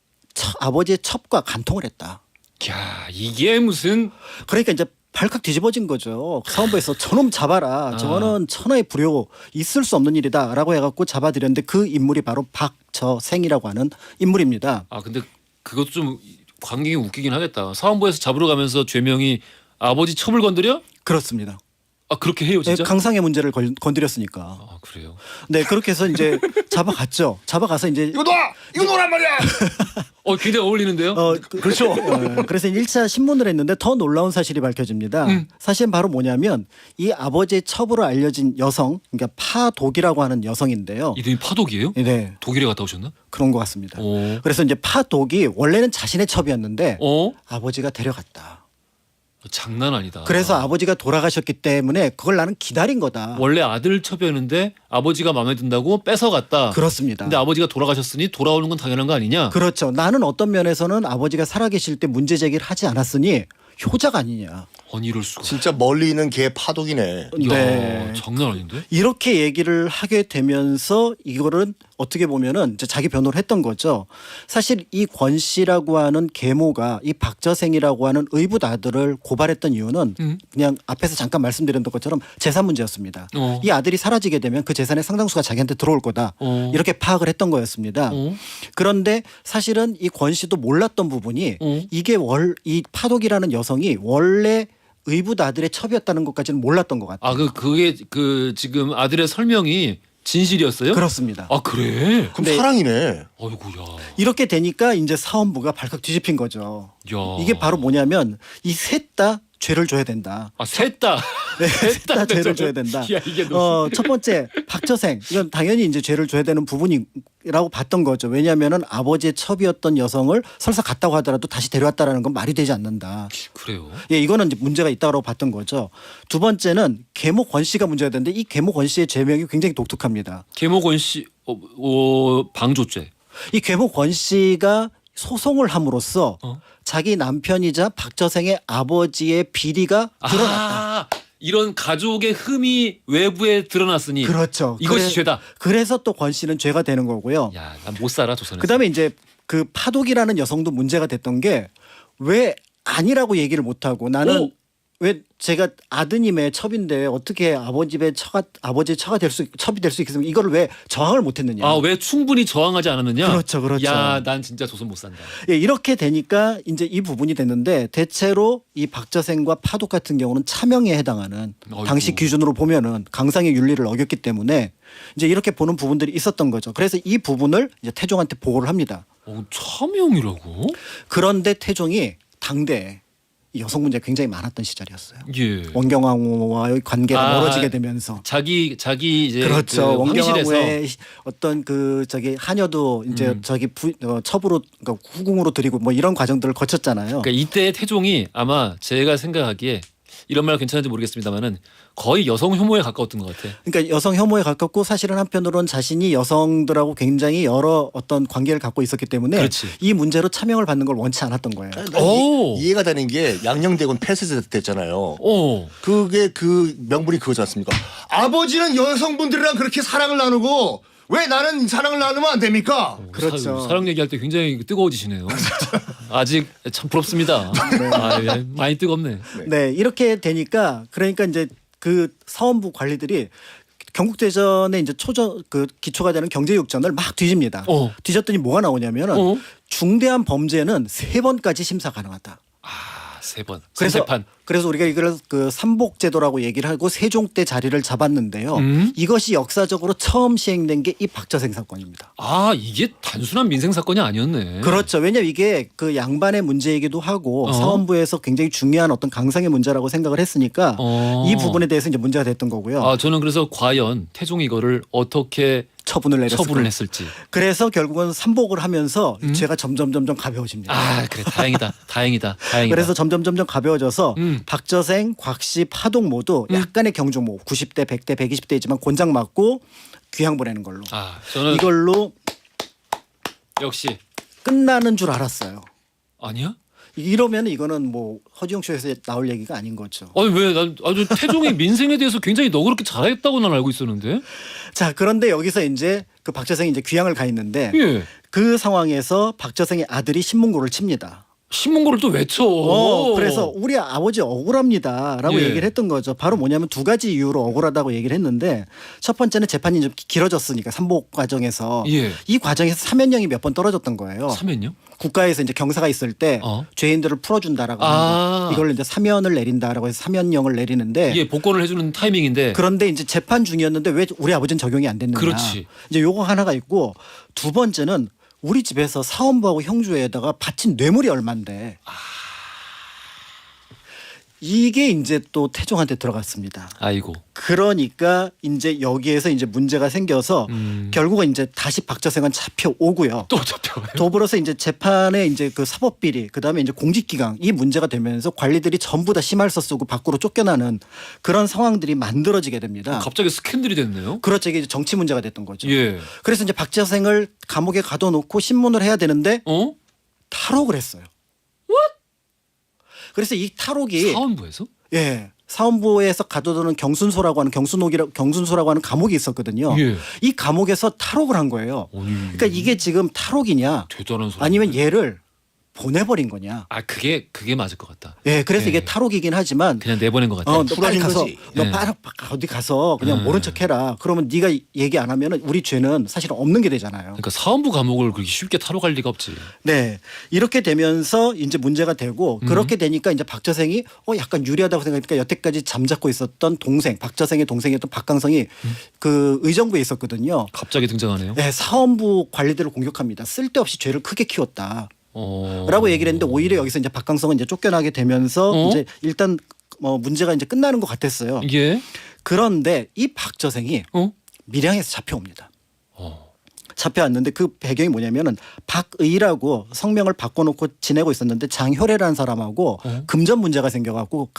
첩과 간통을 했다. 야, 이게 무슨 그러니까 이제 발칵 뒤집어진 거죠. 사원부에서 저놈 잡아라. 저거는 천하의 불효 있을 수 없는 일이다라고 해갖고 잡아들였는데 그 인물이 바로 박저생이라고 하는 인물입니다. 근데 그것도 좀 광경이 웃기긴 하겠다. 사원부에서 잡으러 가면서 죄명이 아버지 첩을 건드려? 그렇습니다. 그렇게 해요, 진짜? 강상의 문제를 건드렸으니까. 그래요. 네, 그렇게 해서 이제 잡아갔죠. 잡아가서 이제 이거 놔! 이거 놓으란 말이야! 굉장히 어울리는데요? 그렇죠. 그래서 1차 신문을 했는데 더 놀라운 사실이 밝혀집니다. 사실은 바로 뭐냐면 이 아버지의 첩으로 알려진 여성, 그러니까 파독이라고 하는 여성인데요. 이름이 파독이에요? 네, 독일에 갔다 오셨나? 그런 것 같습니다. 오. 그래서 이제 파독이 원래는 자신의 첩이었는데 어? 아버지가 데려갔다. 장난 아니다. 그래서 아버지가 돌아가셨기 때문에 그걸 나는 기다린 거다. 원래 아들 첩이었는데 아버지가 마음에 든다고 뺏어갔다. 그렇습니다. 근데 아버지가 돌아가셨으니 돌아오는 건 당연한 거 아니냐? 그렇죠. 나는 어떤 면에서는 아버지가 살아계실 때 문제 제기를 하지 않았으니 효자가 아니냐. 아니 이럴 수가. 진짜 멀리 있는 개 파독이네. 야, 장난 아닌데? 이렇게 얘기를 하게 되면서 이거는 어떻게 보면은 이제 자기 변호를 했던 거죠. 사실 이 권 씨라고 하는 계모가 이 박저생이라고 하는 의붓 아들을 고발했던 이유는 그냥 앞에서 잠깐 말씀드린 것처럼 재산 문제였습니다. 이 아들이 사라지게 되면 그 재산의 상당수가 자기한테 들어올 거다. 이렇게 파악을 했던 거였습니다. 그런데 사실은 이 권 씨도 몰랐던 부분이 이게 이 파독이라는 여성이 원래 의붓 아들의 첩이었다는 것까지는 몰랐던 것 같아요. 그게 지금 아들의 설명이 진실이었어요? 그렇습니다. 그래? 그럼 네. 사랑이네. 아이고야. 이렇게 되니까 이제 사원부가 발칵 뒤집힌 거죠. 야. 이게 바로 뭐냐면 이 셋 다 죄를 줘야 된다. 셋 다. 네, 셋 다 죄를 줘야 된다. 야, 이게 너무. 첫 번째 박저생 이건 당연히 이제 죄를 줘야 되는 부분이라고 봤던 거죠. 왜냐하면은 아버지의 첩이었던 여성을 설사 갔다고 하더라도 다시 데려왔다라는 건 말이 되지 않는다. 그래요. 예, 이거는 이제 문제가 있다고 봤던 거죠. 두 번째는 계모 권 씨가 문제가 되는데 이 계모 권 씨의 죄명이 굉장히 독특합니다. 계모권 씨 방조죄. 이 계모 권 씨가 소송을 함으로써 자기 남편이자 박저생의 아버지의 비리가 드러났다. 이런 가족의 흠이 외부에 드러났으니 그렇죠. 이것이 죄다. 그래서 또 권 씨는 죄가 되는 거고요. 야, 난 못 살아 조선에서. 그다음에 이제 그 파독이라는 여성도 문제가 됐던 게 왜 아니라고 얘기를 못 하고 나는 왜 제가 아드님의 첩인데 어떻게 아버지의 처가 될 수 첩이 될 수 있겠습니까? 이걸 왜 저항을 못했느냐? 아, 왜 충분히 저항하지 않았느냐? 그렇죠, 그렇죠. 야, 난 진짜 조선 못 산다. 예, 이렇게 되니까 이제 이 부분이 됐는데 대체로 이 박저생과 파독 같은 경우는 차명에 해당하는 아이고. 당시 기준으로 보면은 강상의 윤리를 어겼기 때문에 이제 이렇게 보는 부분들이 있었던 거죠. 그래서 이 부분을 이제 태종한테 보고를 합니다. 차명이라고? 그런데 태종이 당대에 이 여성 문제가 굉장히 많았던 시절이었어요. 예. 원경왕후와의 관계가 멀어지게 되면서 자기 이제 그렇죠. 그 황실에서 원경왕후의 어떤 그 저기 하녀도 이제 저기 첩으로 그러니까 후궁으로 들이고 뭐 이런 과정들을 거쳤잖아요. 그러니까 이때 태종이 아마 제가 생각하기에 이런 말 괜찮은지 모르겠습니다만은 거의 여성 혐오에 가까웠던 것 같아. 그러니까 여성 혐오에 가깝고 사실은 한편으로는 자신이 여성들하고 굉장히 여러 어떤 관계를 갖고 있었기 때문에 그렇지. 이 문제로 차명을 받는 걸 원치 않았던 거예요. 오. 이해가 되는 게 양녕대군 폐쇄됐잖아요. 어. 그게 그 명분이 그거지 않습니까? 아버지는 여성분들이랑 그렇게 사랑을 나누고 왜 나는 사랑을 나누면 안 됩니까? 그렇죠. 사랑 얘기할 때 굉장히 뜨거워지시네요. 아직 참 부럽습니다. 아, 예, 많이 뜨겁네. 네, 이렇게 되니까 그러니까 이제 그 사원부 관리들이 경국대전에 이제 그 기초가 되는 경제육전을 막 뒤집니다. 뒤졌더니 뭐가 나오냐면은 중대한 범죄는 3번까지 심사 가능하다. 아, 3번. 그래서 재판. 그래서 우리가 이걸 그 삼복제도라고 얘기를 하고 세종 때 자리를 잡았는데요. 이것이 역사적으로 처음 시행된 게 이 박저생 사건입니다. 아, 이게 단순한 민생 사건이 아니었네. 그렇죠. 왜냐하면 이게 그 양반의 문제이기도 하고 사원부에서 굉장히 중요한 어떤 강상의 문제라고 생각을 했으니까 이 부분에 대해서 이제 문제가 됐던 거고요. 아, 저는 그래서 과연 태종이 이거를 어떻게 처분을 했을지. 그래서 결국은 삼복을 하면서 죄가 점점 가벼워집니다. 아, 그래. 다행이다. 다행이다. 그래서 점점 가벼워져서 박저생, 곽씨, 파독 모두 약간의 경주모 90대, 100대, 120대이지만 곤장 맞고 귀양 보내는 걸로. 아, 저는 이걸로 역시 끝나는 줄 알았어요. 아니야? 이러면 이거는 뭐 허지용 쇼에서 나올 얘기가 아닌 거죠. 아니 왜 난 아주 태종이 민생에 대해서 굉장히 너그럽게 잘했다고 난 알고 있었는데. 자, 그런데 여기서 이제 그 박저생이 이제 귀양을 가 있는데 예. 그 상황에서 박저생의 아들이 신문고를 칩니다. 신문고를 또 외쳐. 그래서 우리 아버지 억울합니다라고 예. 얘기를 했던 거죠. 바로 뭐냐면 2가지 이유로 억울하다고 얘기를 했는데 첫 번째는 재판이 좀 길어졌으니까 삼복 과정에서 예. 이 과정에서 사면령이 몇 번 떨어졌던 거예요. 사면요? 국가에서 이제 경사가 있을 때 죄인들을 풀어준다라고 하는 거. 이걸 이제 사면을 내린다라고 해서 사면령을 내리는데 예, 복권을 해주는 타이밍인데. 그런데 이제 재판 중이었는데 왜 우리 아버지는 적용이 안 됐느냐. 그렇지. 이제 요거 하나가 있고 두 번째는 우리 집에서 사원부하고 형주에다가 바친 뇌물이 얼만데 이게 이제 또 태종한테 들어갔습니다. 아이고. 그러니까 이제 여기에서 이제 문제가 생겨서 결국은 이제 다시 박저생은 잡혀오고요. 또 잡혀요. 더불어서 이제 재판에 이제 그 사법비리 그다음에 이제 공직기강 이 문제가 되면서 관리들이 전부 다 심할서 쓰고 밖으로 쫓겨나는 그런 상황들이 만들어지게 됩니다. 갑자기 스캔들이 됐네요. 그렇죠. 이게 정치 문제가 됐던 거죠. 예. 그래서 이제 박저생을 감옥에 가둬놓고 신문을 해야 되는데 탈옥을 했어요. 그래서 이 탈옥이 사원부에서? 예. 사원부에서 가둬두는 경순소라고 하는 감옥이 있었거든요. 예. 이 감옥에서 탈옥을 한 거예요. 그러니까 이게 지금 탈옥이냐 대단한 소리. 아니면 얘를 보내버린 거냐. 아, 그게 맞을 것 같다. 예, 그래서 예. 이게 탈옥이긴 하지만 그냥 내보낸 것 같아. 너 빨리 풀어준 가서 거지. 너 예. 빨리 어디 가서 그냥 모른 척해라. 그러면 네가 얘기 안 하면은 우리 죄는 사실 없는 게 되잖아요. 그러니까 사원부 감옥을 그렇게 쉽게 탈옥할 리가 없지. 네, 이렇게 되면서 이제 문제가 되고 그렇게 되니까 이제 박저생이 약간 유리하다고 생각하니까 여태까지 잠자코 있었던 동생, 박저생의 동생이었던 박강성이 그 의정부에 있었거든요. 갑자기 등장하네요. 네, 사원부 관리들을 공격합니다. 쓸데없이 죄를 크게 키웠다. 라고 얘기를 했는데 오히려 여기서 이제 박강성은 이제 쫓겨나게 되면서 이제 일단 문제가 이제 끝나는 것 같았어요. 예. 그런데 이 박저생이 밀양에서 잡혀옵니다. 잡혀왔는데 그 배경이 뭐냐면은 박의라고 성명을 바꿔놓고 지내고 있었는데 장효래라는 사람하고 금전 문제가 생겨갖고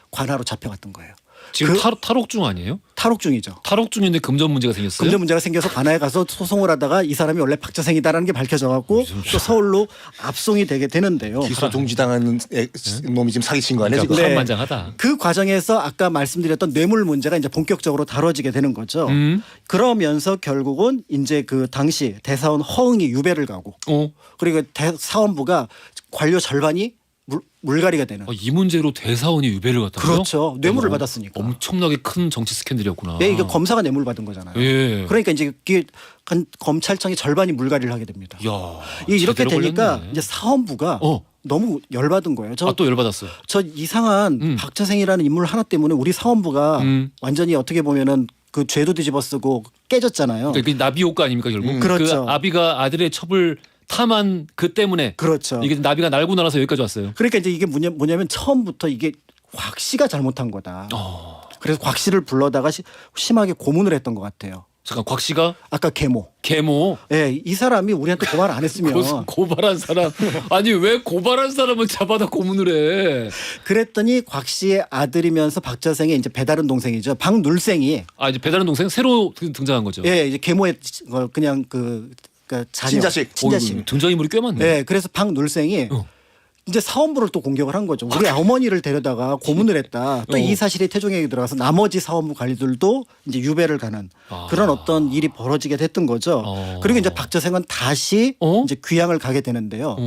관하로 잡혀갔던 거예요. 지금 탈옥 중 아니에요? 탈옥 중이죠. 탈옥 중인데 금전 문제가 생겼어요? 금전 문제가 생겨서 관아에 가서 소송을 하다가 이 사람이 원래 박저생이다라는 게 밝혀져갖고 또 서울로 압송이 되게 되는데요. 기소 중지당하는 놈이 지금 사기친 거 아니야 지금? 네. 만장하다. 그 과정에서 아까 말씀드렸던 뇌물 문제가 이제 본격적으로 다뤄지게 되는 거죠. 그러면서 결국은 이제 그 당시 대사원 허응이 유배를 가고 그리고 사원부가 관료 절반이 물갈이가 되는. 이 문제로 대사원이 유배를 갔다고요? 그렇죠. 뇌물을 받았으니까. 엄청나게 큰 정치 스캔들이었구나. 네, 이게 검사가 뇌물 받은 거잖아요. 예. 그러니까 이제 이게 검찰청의 절반이 물갈이를 하게 됩니다. 야, 이렇게 제대로 되니까 걸렸네. 이제 사원부가 너무 열받은 거예요. 또 열받았어요. 저 이상한 박재생이라는 인물 하나 때문에 우리 사원부가 완전히 어떻게 보면은 그 죄도 뒤집어쓰고 깨졌잖아요. 그러니까 그 나비 효과 아닙니까 결국? 그렇죠. 그 아비가 아들의 첩을 탐한 그 때문에 그렇죠. 이게 나비가 날고 날아서 여기까지 왔어요. 그러니까 이제 이게 뭐냐면 처음부터 이게 곽 씨가 잘못한 거다. 그래서 곽 씨를 불러다가 심하게 고문을 했던 것 같아요. 잠깐 곽 씨가 아까 계모. 예, 이 사람이 우리한테 고발 안 했으면 고발한 사람 아니 왜 고발한 사람은 잡아다 고문을 해? 그랬더니 곽 씨의 아들이면서 박자생의 이제 배다른 동생이죠. 박눌생이 이제 배다른 동생 새로 등장한 거죠. 예, 이제 계모의 그냥 그러니까 자녀, 친자식. 등장인물이 꽤 많네. 네, 그래서 박눌생이 이제 사원부를 또 공격을 한 거죠. 우리 어머니를 데려다가 고문을 했다. 또 이 사실이 태종에게 들어가서 나머지 사원부 관리들도 이제 유배를 가는 그런 어떤 일이 벌어지게 됐던 거죠. 그리고 이제 박재생은 다시 이제 귀양을 가게 되는데요.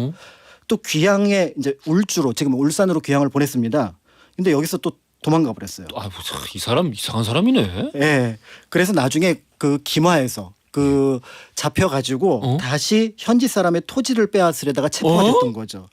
또 귀양에 이제 울주로 지금 울산으로 귀양을 보냈습니다. 근데 여기서 또 도망가 버렸어요. 이 사람 이상한 사람이네. 예. 그래서 나중에 그 김화에서 그 잡혀가지고 다시 현지 사람의 토지를 빼앗으려다가 체포가 됐던 거죠.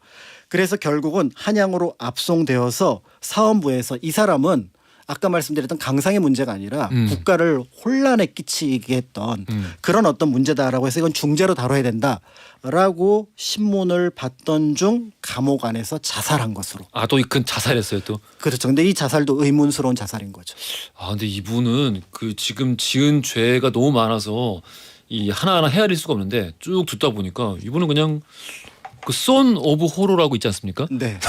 그래서 결국은 한양으로 압송되어서 사원부에서 이 사람은 아까 말씀드렸던 강상의 문제가 아니라 국가를 혼란에 끼치게 했던 그런 어떤 문제다라고 해서 이건 중죄로 다뤄야 된다라고 신문을 받던 중 감옥 안에서 자살한 것으로. 또 그 자살했어요 또. 그렇죠. 근데 이 자살도 의문스러운 자살인 거죠. 근데 이분은 그 지금 지은 죄가 너무 많아서 이 하나하나 헤아릴 수가 없는데 쭉 듣다 보니까 이분은 그냥 그 선 오브 호러라고 있지 않습니까? 네.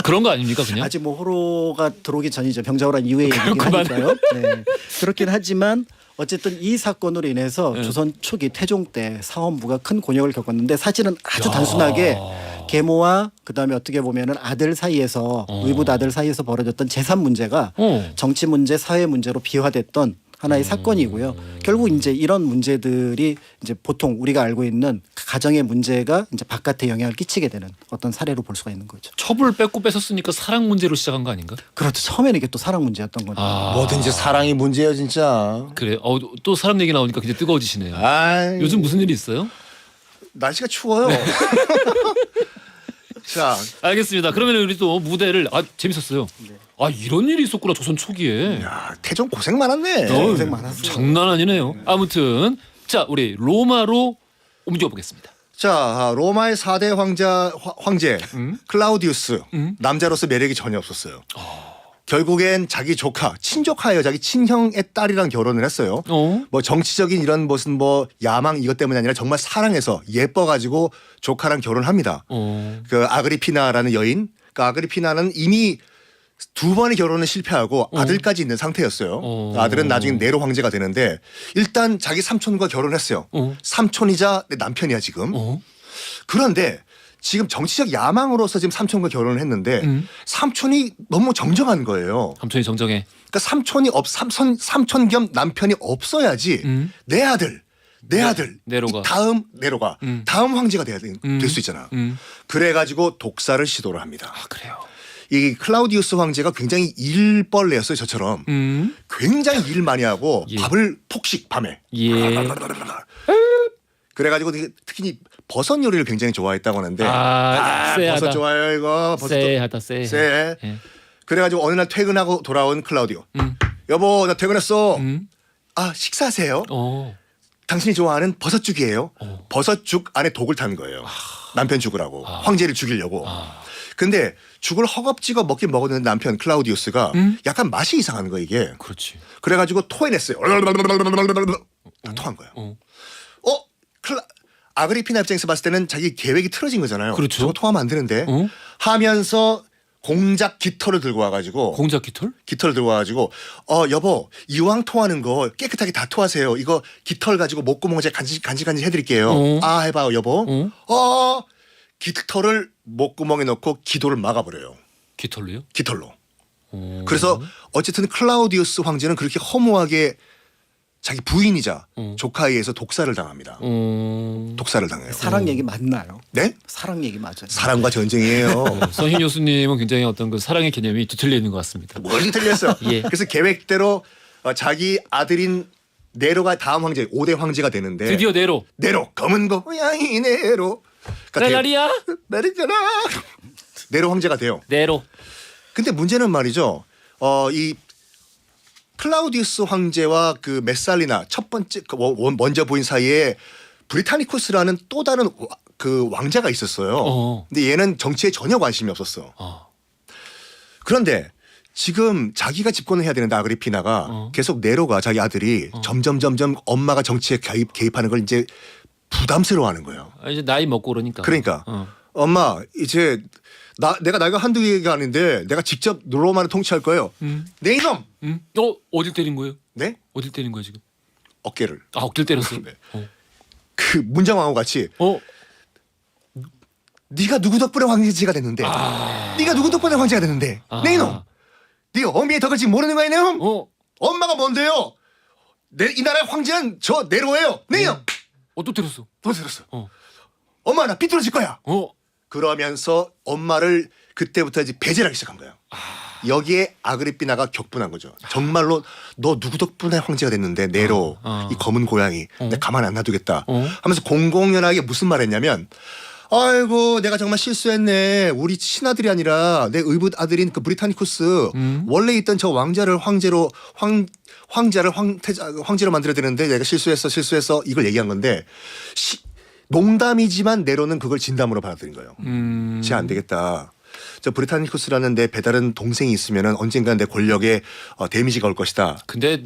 그런 거 아닙니까 그냥? 아직 뭐 호러가 들어오기 전이죠. 병자호란 이후의 얘기긴 그만해. 하니까요. 네. 그렇긴 하지만 어쨌든 이 사건으로 인해서 조선 초기 태종 때 사원부가 큰 곤욕을 겪었는데 사실은 아주 단순하게 계모와 그다음에 어떻게 보면은 아들 사이에서 의붓 아들 사이에서 벌어졌던 재산 문제가 정치 문제, 사회 문제로 비화됐던 하나의 사건이고요. 결국 이제 이런 문제들이 이제 보통 우리가 알고 있는 가정의 문제가 이제 바깥에 영향을 끼치게 되는 어떤 사례로 볼 수가 있는 거죠. 첩을 뺏고 뺏었으니까 사랑 문제로 시작한 거 아닌가? 그렇죠. 처음에는 이게 또 사랑 문제였던 거죠. 뭐든지 사랑이 문제예요 진짜. 그래. 또 사람 얘기 나오니까 굉장히 뜨거워지시네요. 아이, 요즘 무슨 일이 있어요? 날씨가 추워요. 자, 알겠습니다. 그러면 우리 또 무대를 재밌었어요. 이런 일이 있었구나 조선 초기에. 야, 태종 고생 많았네. 고생 많았어요. 장난 아니네요. 아무튼 자 우리 로마로 옮겨 보겠습니다. 자, 로마의 4대 황제 클라우디우스 남자로서 매력이 전혀 없었어요. 결국엔 자기 조카, 친조카예요. 자기 친형의 딸이랑 결혼을 했어요. 뭐 정치적인 이런 무슨 뭐 야망 이것 때문이 아니라 정말 사랑해서 예뻐가지고 조카랑 결혼합니다. 그 아그리피나라는 여인. 그 아그리피나는 이미 2번의 결혼을 실패하고 아들까지 있는 상태였어요. 아들은 나중에 네로 황제가 되는데 일단 자기 삼촌과 결혼했어요. 삼촌이자 내 남편이야 지금. 그런데 지금 정치적 야망으로서 지금 삼촌과 결혼을 했는데 삼촌이 너무 정정한 거예요. 삼촌이 정정해. 그러니까 삼촌 겸 남편이 없어야지 내 아들 네로가. 다음 황제가 될 수 있잖아. 그래가지고 독사를 시도를 합니다. 그래요. 이 클라우디우스 황제가 굉장히 일벌레였어요. 저처럼 굉장히 일 많이 하고 밥을 폭식 밤에. 그래가지고 특히 버섯 요리를 굉장히 좋아했다고 하는데 쎄하다. 버섯 좋아요 이거. 쎄하다 쎄. 쎄. 그래가지고 어느 날 퇴근하고 돌아온 클라우디오. 여보 나 퇴근했어. 식사하세요. 당신이 좋아하는 버섯죽이에요. 버섯죽 안에 독을 탄 거예요. 남편 죽으라고. 황제를 죽이려고. 근데 죽을 허겁지겁 먹긴 먹었는데 남편 클라우디우스가 약간 맛이 이상한 거야 이게. 그렇지. 그래가지고 토해냈어요. 다 토한 거예요. 아그리피나 입장에서 봤을 때는 자기 계획이 틀어진 거잖아요. 그렇죠. 저거 토하면 안 되는데 하면서 공작 깃털을 들고 와가지고 공작 깃털? 깃털을 들고 와가지고 여보 이왕 토하는 거 깨끗하게 다 토하세요. 이거 깃털 가지고 목구멍 제가 간질간질 해드릴게요. 해봐요 여보. 깃털을 목구멍에 넣고 기도를 막아버려요. 깃털로요? 깃털로. 그래서 어쨌든 클라우디우스 황제는 그렇게 허무하게 자기 부인이자 어. 조카에 의해서 독살을 당합니다. 독살을 당해요. 사랑 얘기 맞나요? 네? 사랑 얘기 맞아요. 사랑과 전쟁이에요. 선희 교수님은 굉장히 어떤 그 사랑의 개념이 뒤틀려 있는 것 같습니다. 멀리 틀렸어. 예. 그래서 계획대로 자기 아들인 네로가 다음 황제 5대 황제가 되는데 드디어 네로. 네로 검은 고양이 네로 랄라리야? 나리잖아. 네로 황제가 돼요. 네로. 근데 문제는 말이죠. 이 클라우디우스 황제와 그 메살리나 첫 번째 먼저 부인 사이에 브리타니쿠스라는 또 다른 그 왕자가 있었어요. 어. 근데 얘는 정치에 전혀 관심이 없었어. 그런데 지금 자기가 집권을 해야 되는데 아그리피나가 계속 네로가 자기 아들이 점점 엄마가 정치에 개입하는 걸 이제 부담스러워하는 거예요. 아, 이제 나이 먹고 그러니까. 그러니까 엄마 이제 내가 나이가 한두 개가 아닌데 내가 직접 로마를 통치할 거예요. 네 이놈. 어딜 때린 거예요? 네? 어딜 때린 거야 지금? 어깨를. 아 어깨를 때렸어. 네. 그 문장왕후 같이 어. 네가 누구 덕분에 황제가 됐는데 네가 누구 덕분에 황제가 됐는데 네 이놈. 네 어미의 덕을 지금 모르는 거야 이놈. 엄마가 뭔데요? 이 나라의 황제는 저 네로예요. 네 이놈. 또 때렸어. 또 들었어. 엄마 나 삐뚤어질 거야. 그러면서 엄마를 그때부터 이제 배제하기 시작한 거예요. 여기에 아그리피나가 격분한 거죠. 정말로 너 누구 덕분에 황제가 됐는데 네로 이 검은 고양이 내가 가만 안 놔두겠다 하면서 공공연하게 무슨 말 했냐면 아이고 내가 정말 실수했네. 우리 친아들이 아니라 내 의붓 아들인 그 브리타니쿠스 원래 있던 저 왕자를 황제로 만들어야 되는데 내가 실수했어 이걸 얘기한 건데 농담이지만 네로는 그걸 진담으로 받아들인 거예요. 쟤 안 되겠다. 저 브리타니쿠스라는 내 배다른 동생이 있으면 언젠간 내 권력에 데미지가 올 것이다. 근데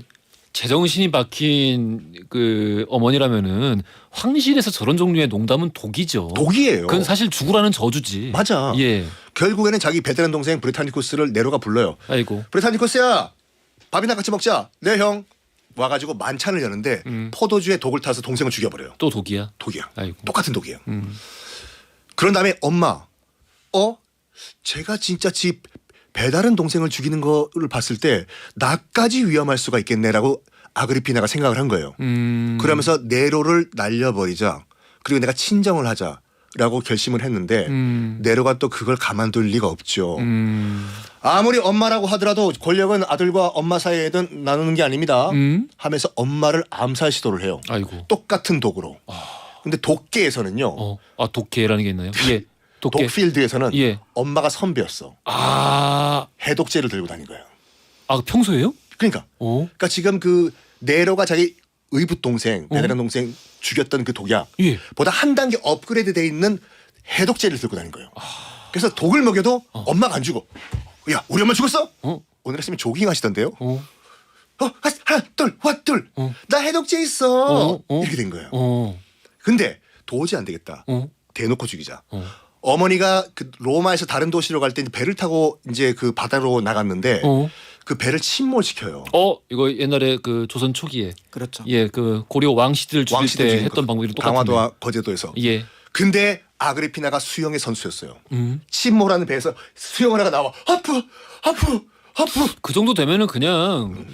제정신이 박힌 그 어머니라면은 황실에서 저런 종류의 농담은 독이죠. 독이에요. 그건 사실 죽으라는 저주지. 맞아. 예. 결국에는 자기 배다른 동생 브리타니쿠스를 네로가 불러요. 아이고. 브리타니쿠스야 밥이나 같이 먹자. 네 형. 와가지고 만찬을 여는데 포도주에 독을 타서 동생을 죽여버려요. 또 독이야. 독이야. 아이고. 똑같은 독이에요. 그런 다음에 엄마 제가 진짜 지 배다른 동생을 죽이는 거를 봤을 때 나까지 위험할 수가 있겠네라고 아그리피나가 생각을 한 거예요. 그러면서 네로를 날려버리자. 그리고 내가 친정을 하자라고 결심을 했는데 네로가 또 그걸 가만둘 리가 없죠. 아무리 엄마라고 하더라도 권력은 아들과 엄마 사이에든 나누는 게 아닙니다. 하면서 엄마를 암살 시도를 해요. 아이고. 똑같은 독으로. 근데 독계에서는요. 독계라는 게 있나요? 예. 독계. 독필드에서는 예. 엄마가 선배였어. 해독제를 들고 다닌 거예요. 평소에요? 그러니까. 그러니까 지금 그 네로가 자기 의붓 동생, 배다른 동생 죽였던 그 독약보다 한 단계 업그레이드 돼 있는 해독제를 들고 다닌 거예요. 그래서 독을 먹여도 엄마가 안 죽어. 야, 우리 엄마 죽었어? 오늘 했으면 조깅 하시던데요. 하나, 둘. 나 해독제 있어. 이렇게 된 거예요. 근데 도저히 안 되겠다. 대놓고 죽이자. 어머니가 그 로마에서 다른 도시로 갈 때 배를 타고 이제 그 바다로 나갔는데 그 배를 침몰시켜요. 이거 옛날에 그 조선 초기에 그렇죠. 예, 그 고려 왕시들 죽일 때 했던 방법이 똑같은데. 강화도와 거제도에서. 예. 근데 아그리피나가 수영의 선수였어요. 침몰하는 배에서 수영을 하다가 나와. 하프. 그 정도 되면은 그냥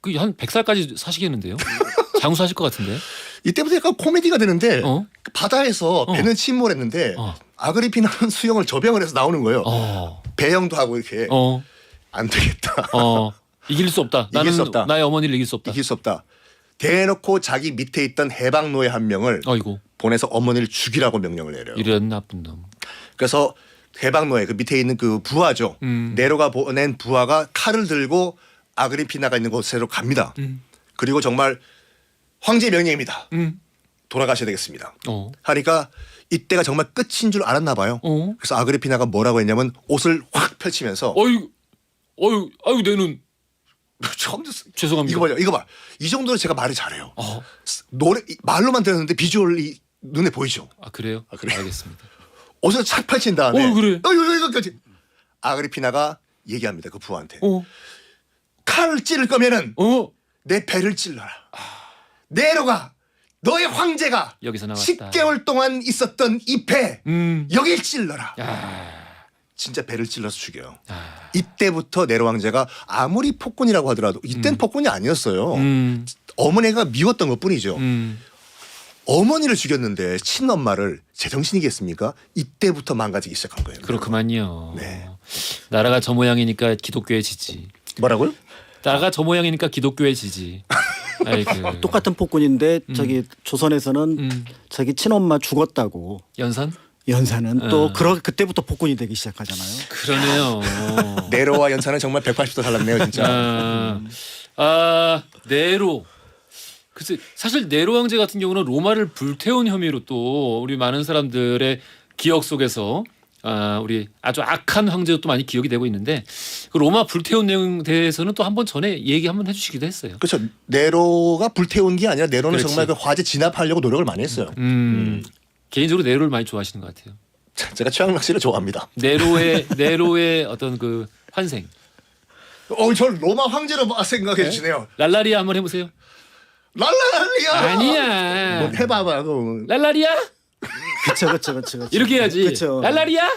그 한 100살까지 사시겠는데요. 장수하실 것 같은데. 이때부터 약간 코미디가 되는데 그 바다에서 배는 침몰했는데 아그리피나는 수영을 저병을 해서 나오는 거예요. 배영도 하고 이렇게. 안 되겠다. 이길 수 없다. 나는 수 없다. 나의 어머니를 이길 수 없다. 이길 수 없다. 대놓고 자기 밑에 있던 해방노예 한 명을 아이고. 보내서 어머니를 죽이라고 명령을 내려요. 이런 나쁜 놈. 그래서 해방노예 그 밑에 있는 그 부하죠. 네로가 보낸 부하가 칼을 들고 아그리피나가 있는 곳으로 갑니다. 그리고 정말 황제 명령입니다. 돌아가셔야 되겠습니다. 하니까 이때가 정말 끝인 줄 알았나 봐요. 그래서 아그리피나가 뭐라고 했냐면 옷을 확 펼치면서 아유 내 눈. 처음 듣 죄송합니다. 이거 봐. 이 정도로 제가 말을 잘해요. 노래 말로만 들었는데 비주얼이 눈에 보이죠. 그래요? 그래요? 알겠습니다. 옷을 착 펼친 다음에 그래. 이거까지 아그리피나가 얘기합니다. 그 부하한테. 칼을 찌를 거면은 내 배를 찔러라. 네로가 너의 황제가 여기서 나왔다. 10개월 동안 있었던 이 배 여길 찔러라. 야. 진짜 배를 찔러서 죽여요. 이때부터 네로 황제가 아무리 폭군이라고 하더라도 이땐 폭군이 아니었어요. 어머니가 미웠던 것뿐이죠. 어머니를 죽였는데 친엄마를 제정신이겠습니까? 이때부터 망가지기 시작한 거예요. 그렇구만요. 네. 나라가 저 모양이니까 기독교에 지지. 뭐라고요? 나라가 저 모양이니까 기독교에 지지. 아이고. 똑같은 폭군인데 저기 조선에서는 자기 친엄마 죽었다고 연산? 연산은 또 그때부터 폭군이 되기 시작하잖아요. 그러네요. 네로와 연산은 정말 180도 달랐네요, 진짜. 네로. 글쎄 사실 네로 황제 같은 경우는 로마를 불태운 혐의로 또 우리 많은 사람들의 기억 속에서 우리 아주 악한 황제로 또 많이 기억이 되고 있는데 그 로마 불태운 내용에 대해서는 또 한 번 전에 얘기 한번 해주시기도 했어요. 그렇죠. 네로가 불태운 게 아니라 네로는 그렇지. 정말 그 화재 진압하려고 노력을 많이 했어요. 개인적으로 네로를 많이 좋아하시는 것 같아요. 제가 최양락 씨를 좋아합니다. 네로의 어떤 그 환생. 저 로마 황제로 생각해 주시네요. 랄라리아 한번 해보세요. 랄랄랄리야. 아니야. 뭐 해봐봐. 그럼. 랄라리아? 그렇죠. 이렇게 해야지. 그쵸. 랄라리아?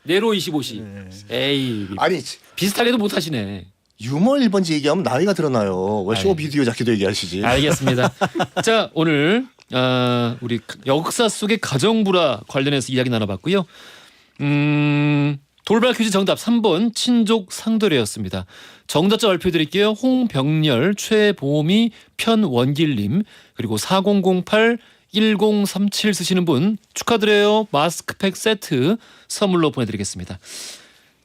네로 25시. 에이 아니 비슷하게도 못하시네. 유머 1번지 얘기하면 나이가 드러나요. 왜 쇼 비디오 잡기도 얘기하시지? 알겠습니다. 자 오늘 우리 역사 속의 가정불화 관련해서 이야기 나눠봤고요. 돌발 퀴즈 정답 3번 친족 상도례였습니다. 정답자 발표드릴게요. 홍병렬, 최보미, 편원길님 그리고 4008 1037 쓰시는 분 축하드려요. 마스크팩 세트 선물로 보내드리겠습니다.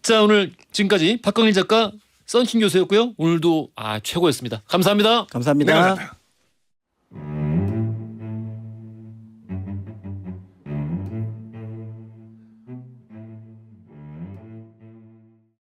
자 오늘 지금까지 박광일 작가 썬킹 교수였고요. 오늘도 최고였습니다. 감사합니다. 감사합니다. 네,